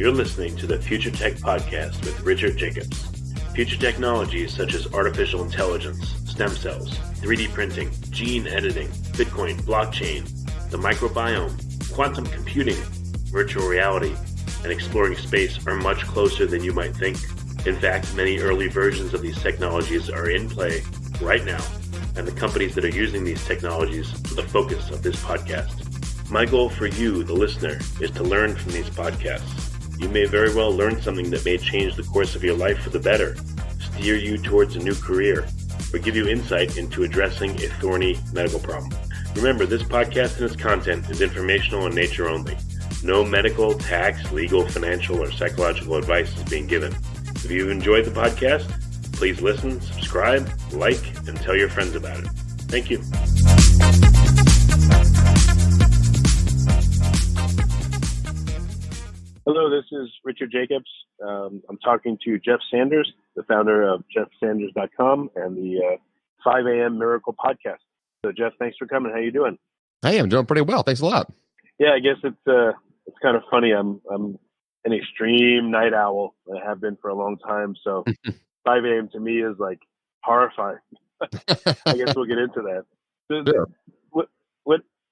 You're listening to the Future Tech Podcast with Richard Jacobs. Future technologies such as artificial intelligence, stem cells, 3D printing, gene editing, Bitcoin, blockchain, the microbiome, quantum computing, virtual reality, and exploring space are much closer than you might think. In fact, many early versions of these technologies are in play right now, and the companies that are using these technologies are the focus of this podcast. My goal for you, the listener, is to learn from these podcasts. You may very well learn something that may change the course of your life for the better, steer you towards a new career, or give you insight into addressing a thorny medical problem. Remember, this podcast and its content is informational in nature only. No medical, tax, legal, financial, or psychological advice is being given. If you've enjoyed the podcast, please listen, subscribe, like, and tell your friends about it. Thank you. Hello, this is Richard Jacobs. I'm talking to Jeff Sanders, the founder of jeffsanders.com and the 5 a.m. Miracle podcast. So, Jeff, thanks for coming. How you doing? Hey, I'm doing pretty well. Thanks a lot. Yeah, I guess it's kind of funny. I'm an extreme night owl. I have been for a long time. So 5 a.m. to me is like horrifying. I guess we'll get into that. So, sure.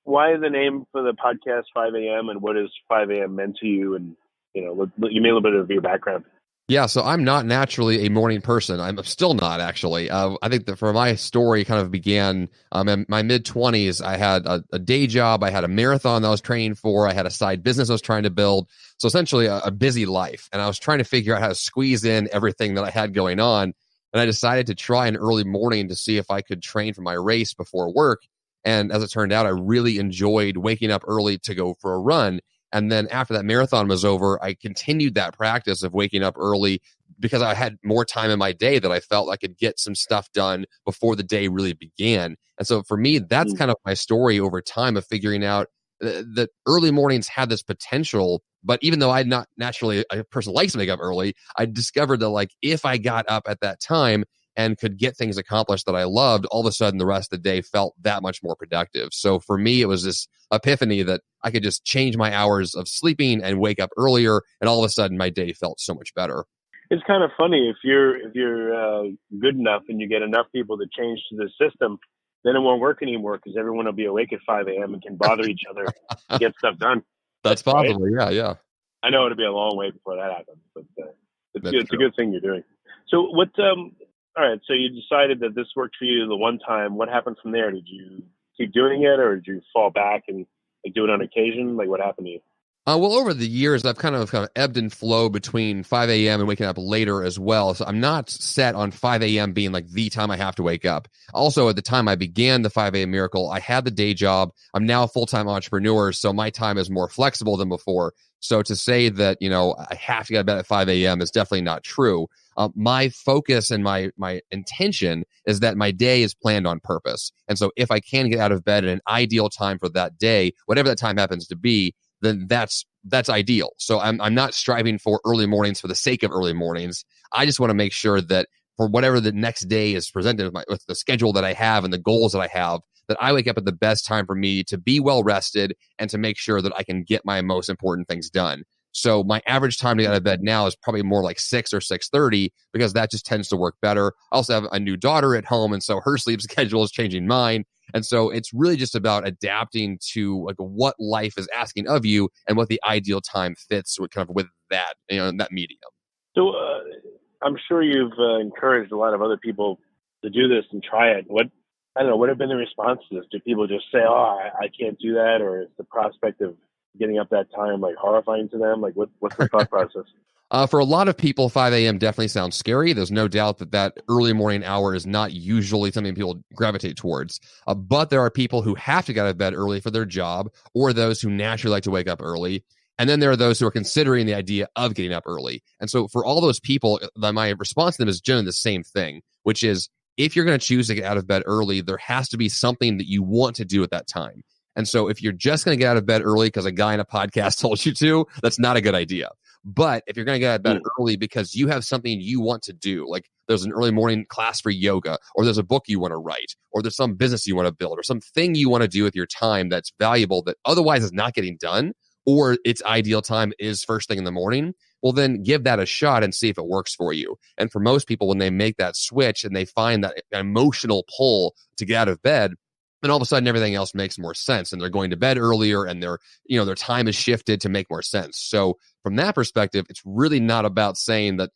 Why the name for the podcast 5 a.m. and what is 5 a.m. meant to you? And, you know, you made a little bit of your background. Yeah, so I'm not naturally a morning person. I'm still not, actually. I think that for my story kind of began in my mid-20s. I had a day job. I had a marathon that I was training for. I had a side business I was trying to build. So essentially a busy life. And I was trying to figure out how to squeeze in everything that I had going on. And I decided to try an early morning to see if I could train for my race before work. And as it turned out, I really enjoyed waking up early to go for a run. And then after that marathon was over, I continued that practice of waking up early because I had more time in my day that I felt I could get some stuff done before the day really began. And so for me, that's kind of my story over time of figuring out that early mornings had this potential. But even though I'm not naturally a person who likes to wake up early, I discovered that like if I got up at that time and could get things accomplished that I loved, all of a sudden the rest of the day felt that much more productive. So for me, it was this epiphany that I could just change my hours of sleeping and wake up earlier, and all of a sudden my day felt so much better. It's kind of funny if you're good enough and you get enough people to change to the system, then it won't work anymore because everyone will be awake at 5 a.m. and can bother each other to get stuff done. That's possible, right? Yeah. I know it'll be a long way before that happens, but it's a good thing you're doing. So what? All right, so you decided that this worked for you the one time. What happened from there? Did you keep doing it, or did you fall back and do it on occasion? Like, what happened to you? Well, over the years, I've kind of ebbed and flowed between 5 a.m. and waking up later as well. So I'm not set on 5 a.m. being like the time I have to wake up. Also, at the time I began the 5 a.m. Miracle, I had the day job. I'm now a full-time entrepreneur, so my time is more flexible than before. So to say that, I have to get out of bed at 5 a.m. is definitely not true. My focus and my intention is that my day is planned on purpose. And so if I can get out of bed at an ideal time for that day, whatever that time happens to be, then that's ideal. So I'm not striving for early mornings for the sake of early mornings. I just want to make sure that for whatever the next day is presented with the schedule that I have and the goals that I have, that I wake up at the best time for me to be well rested and to make sure that I can get my most important things done. So my average time to get out of bed now is probably more like 6 or 6:30 because that just tends to work better. I also have a new daughter at home, and so her sleep schedule is changing mine. And so it's really just about adapting to like what life is asking of you and what the ideal time fits with that, in that medium. So I'm sure you've encouraged a lot of other people to do this and try it. What have been the responses? Do people just say, "Oh, I can't do that," or is the prospect of getting up that time like horrifying to them? Like what's the thought process? For a lot of people, 5 a.m. definitely sounds scary. There's no doubt that early morning hour is not usually something people gravitate towards. But there are people who have to get out of bed early for their job, or those who naturally like to wake up early. And then there are those who are considering the idea of getting up early. And so for all those people, my response to them is generally the same thing, which is if you're going to choose to get out of bed early, there has to be something that you want to do at that time. And so if you're just going to get out of bed early because a guy in a podcast told you to, that's not a good idea. But if you're going to get out of bed early because you have something you want to do, like there's an early morning class for yoga, or there's a book you want to write, or there's some business you want to build, or something you want to do with your time that's valuable that otherwise is not getting done, or its ideal time is first thing in the morning, well, then give that a shot and see if it works for you. And for most people, when they make that switch and they find that emotional pull to get out of bed, then all of a sudden everything else makes more sense, and they're going to bed earlier, and their time is shifted to make more sense. So from that perspective, it's really not about saying that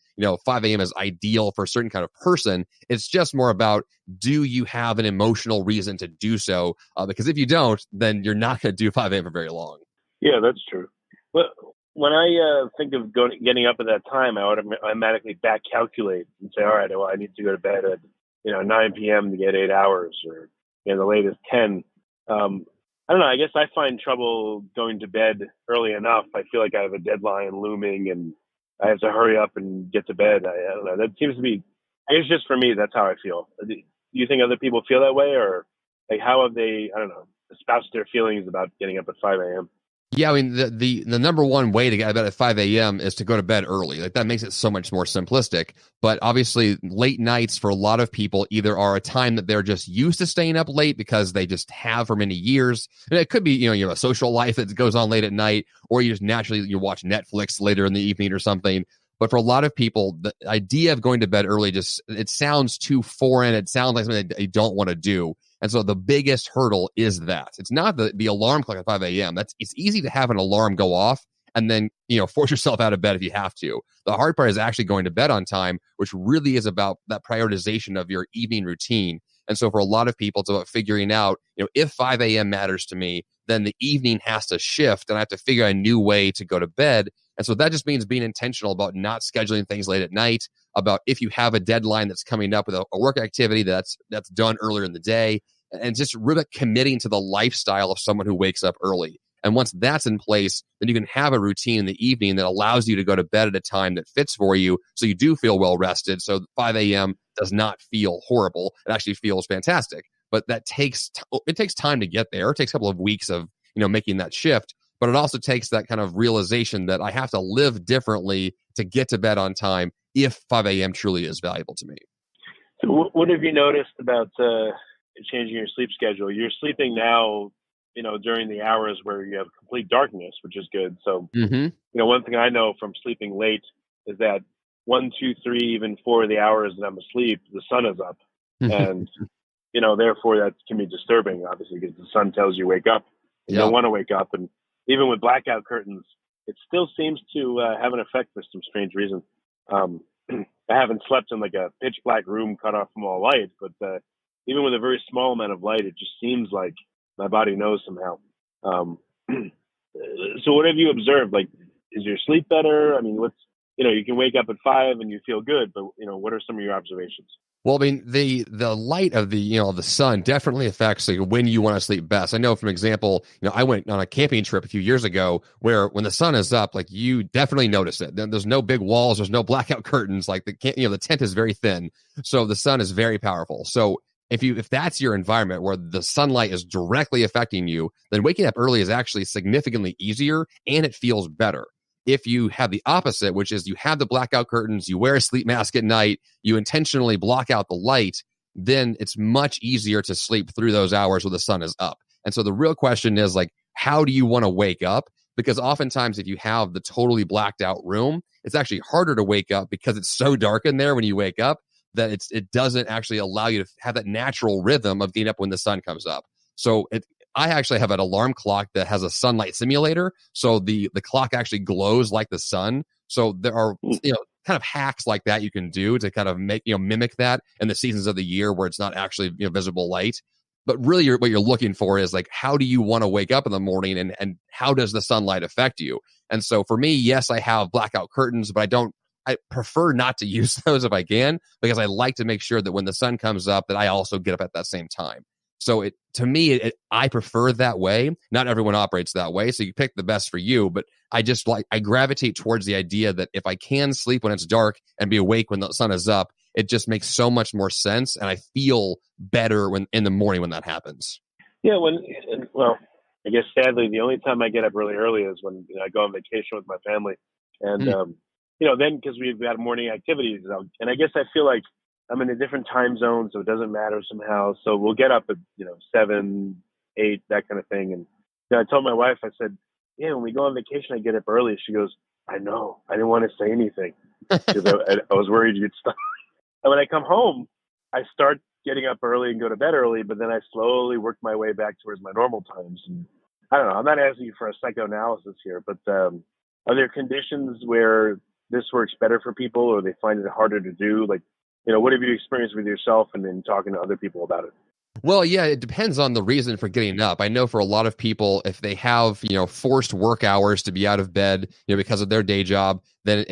5 a.m. is ideal for a certain kind of person. It's just more about, do you have an emotional reason to do so? Because if you don't, then you're not going to do 5 a.m. for very long. Yeah, that's true. But when I think of getting up at that time, I automatically back calculate and say, all right, well, I need to go to bed at 9 p.m. to get 8 hours, or the latest 10. I don't know. I guess I find trouble going to bed early enough. I feel like I have a deadline looming and I have to hurry up and get to bed. I don't know. That seems to be, I guess just for me, that's how I feel. Do you think other people feel that way, or like how have they, I don't know, espoused their feelings about getting up at 5 a.m.? Yeah, I mean, the number one way to get out of bed at 5 a.m. is to go to bed early. Like, that makes it so much more simplistic. But obviously, late nights for a lot of people either are a time that they're just used to staying up late because they just have for many years. And it could be, you have a social life that goes on late at night, or you just naturally you watch Netflix later in the evening or something. But for a lot of people, the idea of going to bed early it sounds too foreign. It sounds like something they don't want to do. And so the biggest hurdle is that it's not the alarm clock at 5 a.m. It's easy to have an alarm go off and then, force yourself out of bed if you have to. The hard part is actually going to bed on time, which really is about that prioritization of your evening routine. And so for a lot of people, it's about figuring out, if 5 a.m. matters to me, then the evening has to shift and I have to figure out a new way to go to bed. And so that just means being intentional about not scheduling things late at night, about if you have a deadline that's coming up with a work activity that's done earlier in the day, and just really committing to the lifestyle of someone who wakes up early. And once that's in place, then you can have a routine in the evening that allows you to go to bed at a time that fits for you, so you do feel well rested. So 5 a.m. does not feel horrible. It actually feels fantastic. But that takes time to get there. It takes a couple of weeks of making that shift. But it also takes that kind of realization that I have to live differently to get to bed on time if 5 a.m. truly is valuable to me. So what have you noticed about changing your sleep schedule? You're sleeping now, during the hours where you have complete darkness, which is good. So, one thing I know from sleeping late is that 1, 2, 3, even 4 of the hours that I'm asleep, the sun is up. And, therefore that can be disturbing, obviously, because the sun tells you wake up. You don't want to wake up. And even with blackout curtains, it still seems to have an effect for some strange reason. I haven't slept in like a pitch black room cut off from all light, but even with a very small amount of light, it just seems like my body knows somehow. So what have you observed? Like, is your sleep better? I mean, you can wake up at 5 and you feel good, but what are some of your observations? Well, I mean, the light of the sun definitely affects when you want to sleep best. I know, for example, I went on a camping trip a few years ago where when the sun is up, like, you definitely notice it. There's no big walls, there's no blackout curtains, like the tent is very thin, so the sun is very powerful. So if that's your environment where the sunlight is directly affecting you, then waking up early is actually significantly easier and it feels better. If you have the opposite, which is you have the blackout curtains, you wear a sleep mask at night, you intentionally block out the light, then it's much easier to sleep through those hours where the sun is up. And so the real question is, like, how do you want to wake up? Because oftentimes if you have the totally blacked out room, it's actually harder to wake up because it's so dark in there when you wake up that it doesn't actually allow you to have that natural rhythm of getting up when the sun comes up. So I actually have an alarm clock that has a sunlight simulator. So the clock actually glows like the sun. So there are, kind of hacks like that you can do to kind of mimic that in the seasons of the year where it's not actually visible light. But really what you're looking for is, like, how do you want to wake up in the morning and how does the sunlight affect you? And so for me, yes, I have blackout curtains, but I prefer not to use those if I can, because I like to make sure that when the sun comes up that I also get up at that same time. So to me, I prefer that way. Not everyone operates that way, so you pick the best for you. But I gravitate towards the idea that if I can sleep when it's dark and be awake when the sun is up, it just makes so much more sense, and I feel better when in the morning when that happens. Yeah, I guess sadly the only time I get up really early is when I go on vacation with my family, and then because we've got morning activities, and I guess I feel like I'm in a different time zone, so it doesn't matter somehow. So we'll get up at 7, 8, that kind of thing. And I told my wife, I said, yeah, when we go on vacation, I get up early. She goes, I know. I didn't want to say anything because I was worried you'd stop. And when I come home, I start getting up early and go to bed early, but then I slowly work my way back towards my normal times. And I don't know. I'm not asking you for a psychoanalysis here, but are there conditions where this works better for people or they find it harder to do? Like, what have you experienced with yourself and then talking to other people about it? Well, yeah, it depends on the reason for getting up. I know for a lot of people, if they have, forced work hours to be out of bed, because of their day job, then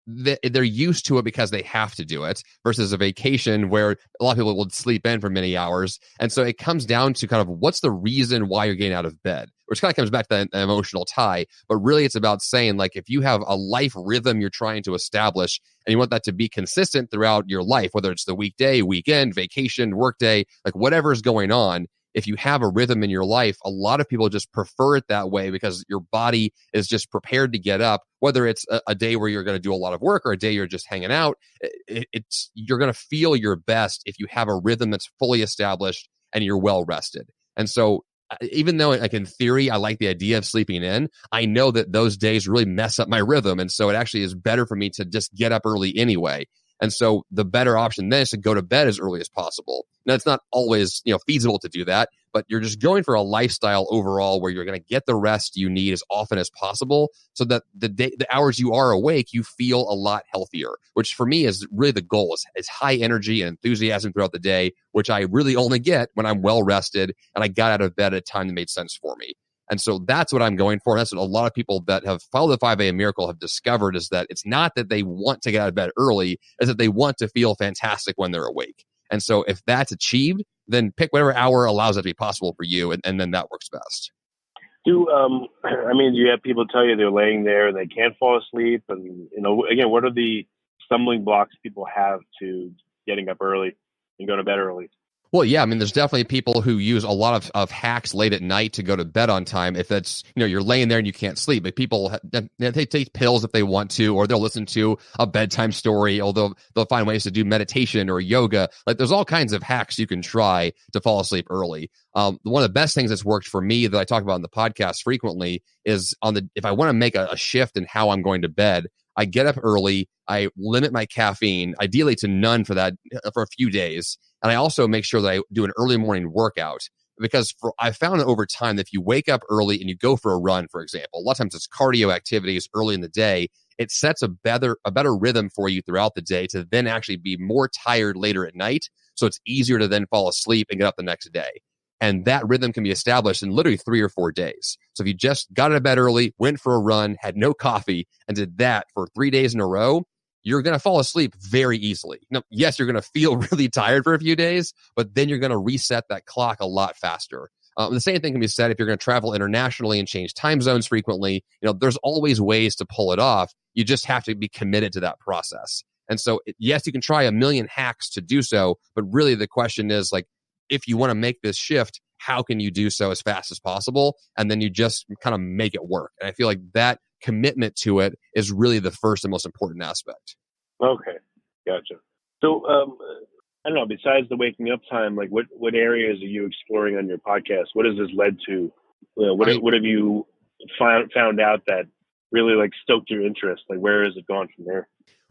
they're used to it because they have to do it versus a vacation where a lot of people will sleep in for many hours. And so it comes down to kind of what's the reason why you're getting out of bed, which kind of comes back to the emotional tie. But really it's about saying, like, if you have a life rhythm you're trying to establish and you want that to be consistent throughout your life, whether it's the weekday, weekend, vacation, workday, like whatever's going on, if you have a rhythm in your life, a lot of people just prefer it that way because your body is just prepared to get up, whether it's a day where you're going to do a lot of work or a day you're just hanging out. You're going to feel your best if you have a rhythm that's fully established and you're well rested. And so even though, like, in theory, I like the idea of sleeping in, I know that those days really mess up my rhythm. And so it actually is better for me to just get up early anyway. And so the better option then is to go to bed as early as possible. Now, it's not always, feasible to do that, but you're just going for a lifestyle overall where you're going to get the rest you need as often as possible so that the hours you are awake, you feel a lot healthier, which for me is really the goal, is high energy and enthusiasm throughout the day, which I really only get when I'm well rested and I got out of bed at a time that made sense for me. And so that's what I'm going for. And that's what a lot of people that have followed the 5 a.m. Miracle have discovered, is that it's not that they want to get out of bed early, is that they want to feel fantastic when they're awake. And so if that's achieved, then pick whatever hour allows that to be possible for you, and then that works best. Do you have people tell you they're laying there and they can't fall asleep? And, again, what are the stumbling blocks people have to getting up early and going to bed early? Well, yeah, there's definitely people who use a lot of hacks late at night to go to bed on time. If it's, you're laying there and you can't sleep, but people, they take pills if they want to, or they'll listen to a bedtime story, although they'll find ways to do meditation or yoga. Like, there's all kinds of hacks you can try to fall asleep early. One of the best things that's worked for me that I talk about in the podcast frequently is if I want to make a shift in how I'm going to bed, I get up early, I limit my caffeine, ideally to none for a few days. And I also make sure that I do an early morning workout, because I found that over time that if you wake up early and you go for a run, for example, a lot of times it's cardio activities early in the day, it sets a better rhythm for you throughout the day to then actually be more tired later at night. So it's easier to then fall asleep and get up the next day. And that rhythm can be established in literally 3 or 4 days. So if you just got out of bed early, went for a run, had no coffee, and did that for 3 days in a row, you're going to fall asleep very easily. Now, yes, you're going to feel really tired for a few days, but then you're going to reset that clock a lot faster. The same thing can be said if you're going to travel internationally and change time zones frequently. There's always ways to pull it off. You just have to be committed to that process. And so, yes, you can try a million hacks to do so, but really the question is, like, if you want to make this shift, how can you do so as fast as possible? And then you just kind of make it work. And I feel like that commitment to it is really the first and most important aspect. Okay, gotcha. So, I don't know, besides the waking up time, like what areas are you exploring on your podcast? What has this led to? What have you found out that really, like, stoked your interest? Like, where has it gone from there?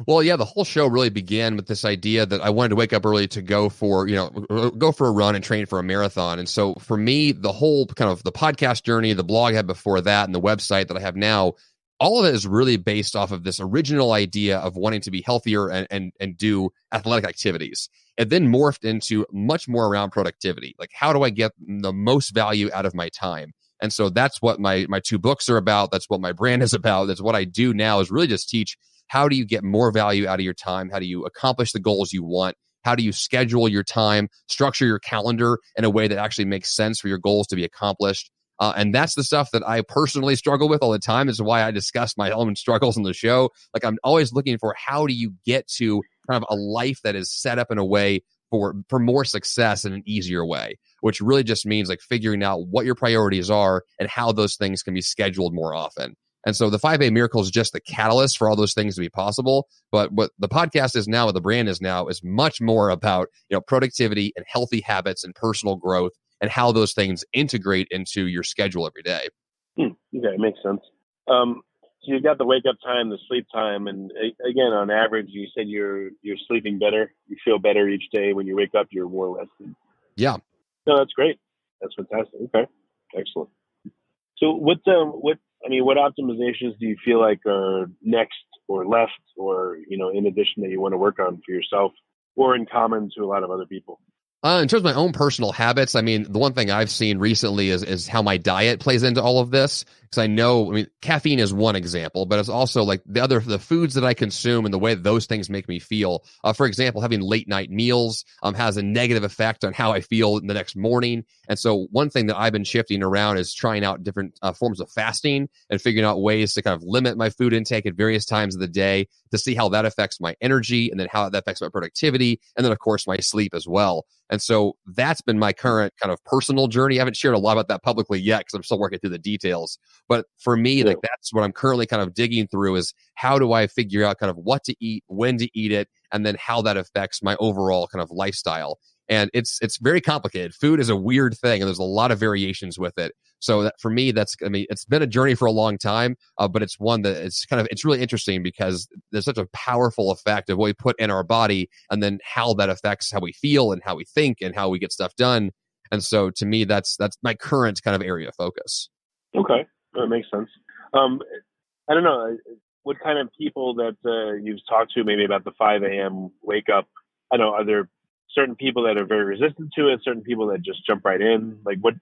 Well, yeah, the whole show really began with this idea that I wanted to wake up early to go for a run and train for a marathon. And so for me, the whole kind of the podcast journey, the blog I had before that, and the website that I have now, all of it is really based off of this original idea of wanting to be healthier and do athletic activities. It then morphed into much more around productivity. Like, how do I get the most value out of my time? And so that's what my 2 books are about. That's what my brand is about. That's what I do now, is really just teach how do you get more value out of your time? How do you accomplish the goals you want? How do you schedule your time, structure your calendar in a way that actually makes sense for your goals to be accomplished? And that's the stuff that I personally struggle with all the time. This is why I discuss my own struggles on the show. Like, I'm always looking for, how do you get to kind of a life that is set up in a way for more success in an easier way, which really just means, like, figuring out what your priorities are and how those things can be scheduled more often. And so the 5 a.m. Miracle is just the catalyst for all those things to be possible. But what the podcast is now, what the brand is now, is much more about, productivity and healthy habits and personal growth, and how those things integrate into your schedule every day. Okay, makes sense. So you've got the wake up time, the sleep time, and again, on average, you said you're sleeping better. You feel better each day. When you wake up, you're more rested. Yeah. No, that's great. That's fantastic. Okay, excellent. So what optimizations do you feel like are next or left, or in addition that you want to work on for yourself, or in common to a lot of other people? In terms of my own personal habits, I mean, the one thing I've seen recently is how my diet plays into all of this. Because I know, caffeine is one example, but it's also like the foods that I consume and the way those things make me feel. For example, having late night meals has a negative effect on how I feel the next morning. And so one thing that I've been shifting around is trying out different forms of fasting and figuring out ways to kind of limit my food intake at various times of the day to see how that affects my energy and then how that affects my productivity. And then, of course, my sleep as well. And so that's been my current kind of personal journey. I haven't shared a lot about that publicly yet because I'm still working through the details. But for me, like that's what I'm currently kind of digging through is how do I figure out kind of what to eat, when to eat it, and then how that affects my overall kind of lifestyle. And it's very complicated. Food is a weird thing, and there's a lot of variations with it. So that for me, it's been a journey for a long time, but it's one that it's really interesting because there's such a powerful effect of what we put in our body, and then how that affects how we feel and how we think and how we get stuff done. And so to me, that's my current kind of area of focus. Okay, that makes sense. I don't know what kind of people that you've talked to, maybe about the 5 a.m. wake up. I know, are there certain people that are very resistant to it, certain people that just jump right in? Like what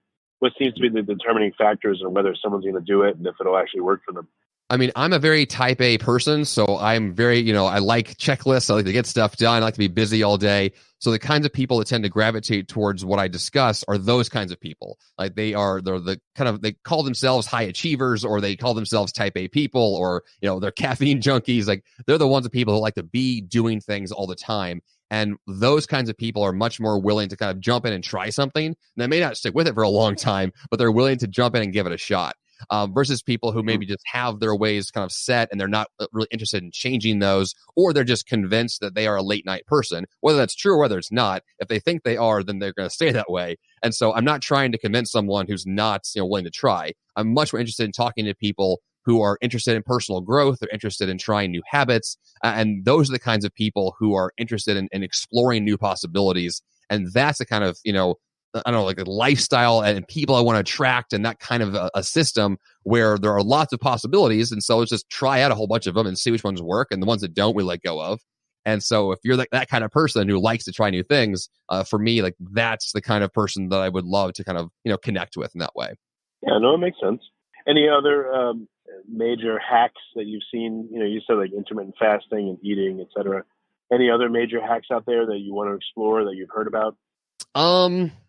seems to be the determining factors on whether someone's going to do it and if it'll actually work for them? I mean, I'm a very type A person, so I'm very, I like checklists. I like to get stuff done. I like to be busy all day. So the kinds of people that tend to gravitate towards what I discuss are those kinds of people. Like they call themselves high achievers, or they call themselves type A people, or, they're caffeine junkies. Like they're the ones of people who like to be doing things all the time. And those kinds of people are much more willing to kind of jump in and try something. And they may not stick with it for a long time, but they're willing to jump in and give it a shot. Versus people who maybe just have their ways kind of set and they're not really interested in changing those, or they're just convinced that they are a late night person. Whether that's true or whether it's not, if they think they are, then they're going to stay that way. And so I'm not trying to convince someone who's not willing to try. I'm much more interested in talking to people who are interested in personal growth. They're interested in trying new habits. And those are the kinds of people who are interested in exploring new possibilities. And that's the kind of, like a lifestyle and people I want to attract, and that kind of a system where there are lots of possibilities. And so let's just try out a whole bunch of them and see which ones work, and the ones that don't, we let go of. And so if you're that kind of person who likes to try new things, for me, like that's the kind of person that I would love to kind of, connect with in that way. Yeah, no, it makes sense. Any other major hacks that you've seen? You said like intermittent fasting and eating, et cetera. Any other major hacks out there that you want to explore that you've heard about?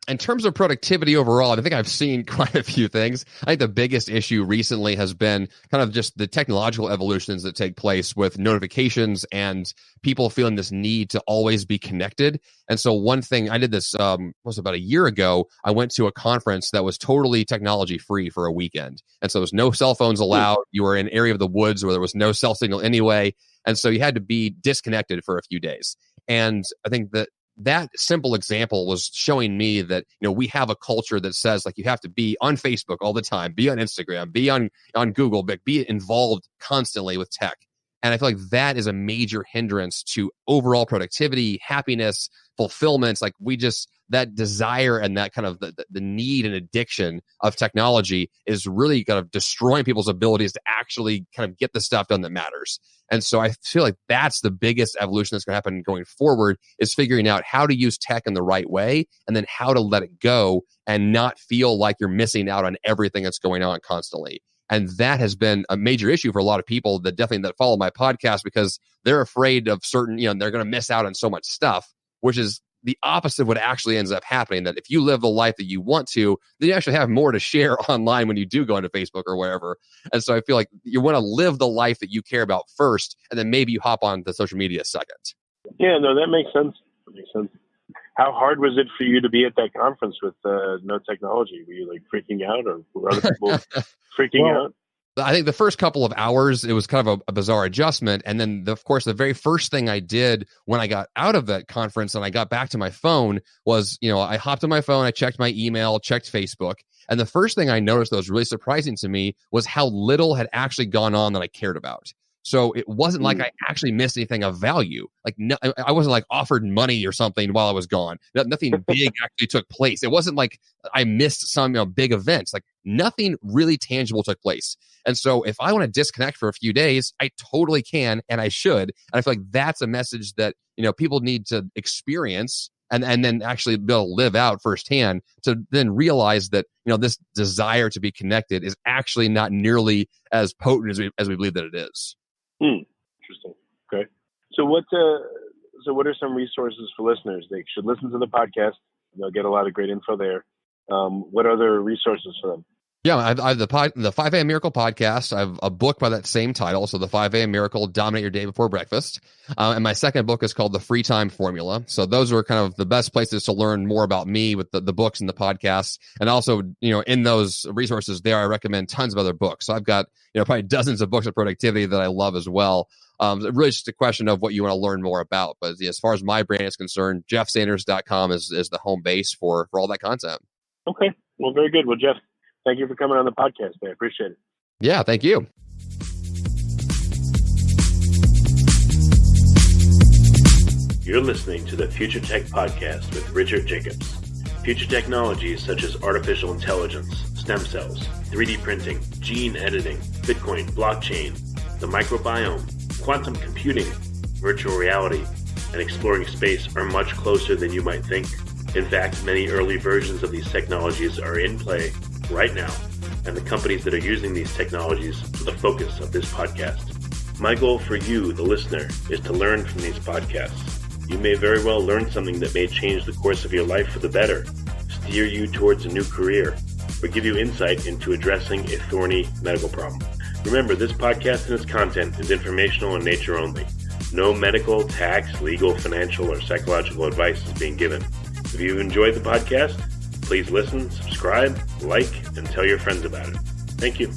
In terms of productivity overall, I think I've seen quite a few things. I think the biggest issue recently has been kind of just the technological evolutions that take place with notifications and people feeling this need to always be connected. And so one thing I did this was about a year ago. I went to a conference that was totally technology free for a weekend. And so there was no cell phones allowed. You were in an area of the woods where there was no cell signal anyway. And so you had to be disconnected for a few days. And I think that simple example was showing me that, we have a culture that says like you have to be on Facebook all the time, be on Instagram, be on Google, but be involved constantly with tech. And I feel like that is a major hindrance to overall productivity, happiness, fulfillment. Like that desire and that kind of the need and addiction of technology is really kind of destroying people's abilities to actually kind of get the stuff done that matters. And so I feel like that's the biggest evolution that's going to happen going forward, is figuring out how to use tech in the right way and then how to let it go and not feel like you're missing out on everything that's going on constantly. And that has been a major issue for a lot of people that follow my podcast, because they're afraid of certain, they're going to miss out on so much stuff, which is the opposite of what actually ends up happening. That if you live the life that you want to, then you actually have more to share online when you do go into Facebook or wherever. And so I feel like you want to live the life that you care about first, and then maybe you hop on the social media second. Yeah, no, that makes sense. How hard was it for you to be at that conference with no technology? Were you like freaking out, or were other people freaking out? I think the first couple of hours, it was kind of a bizarre adjustment. And then, of course, the very first thing I did when I got out of that conference and I got back to my phone was, I hopped on my phone, I checked my email, checked Facebook. And the first thing I noticed that was really surprising to me was how little had actually gone on that I cared about. So it wasn't like I actually missed anything of value. Like I wasn't like offered money or something while I was gone. Nothing big actually took place. It wasn't like I missed some big events. Like nothing really tangible took place. And so if I want to disconnect for a few days, I totally can, and I should. And I feel like that's a message that people need to experience and then actually be able to live out firsthand to then realize that this desire to be connected is actually not nearly as potent as we believe that it is. Interesting. Okay. So what are some resources for listeners? They should listen to the podcast. They'll get a lot of great info there. What other resources for them? Yeah, I have the 5 a.m. Miracle podcast. I have a book by that same title. So the 5 a.m. Miracle, Dominate Your Day Before Breakfast. And my second book is called The Free Time Formula. So those are kind of the best places to learn more about me with the books and the podcasts. And also, in those resources there, I recommend tons of other books. So I've got, probably dozens of books of productivity that I love as well. Really just a question of what you want to learn more about. But as far as my brand is concerned, jeffsanders.com is the home base for all that content. Okay. Well, very good. Well, Jeff, thank you for coming on the podcast. I appreciate it. Yeah, thank you. You're listening to the Future Tech Podcast with Richard Jacobs. Future technologies such as artificial intelligence, stem cells, 3D printing, gene editing, Bitcoin, blockchain, the microbiome, quantum computing, virtual reality, and exploring space are much closer than you might think. In fact, many early versions of these technologies are in play right now, and the companies that are using these technologies are the focus of this podcast. My goal for you, the listener, is to learn from these podcasts. You may very well learn something that may change the course of your life for the better, steer you towards a new career, or give you insight into addressing a thorny medical problem. Remember, this podcast and its content is informational in nature only. No medical, tax, legal, financial, or psychological advice is being given. If you've enjoyed the podcast, please listen, subscribe, like, and tell your friends about it. Thank you.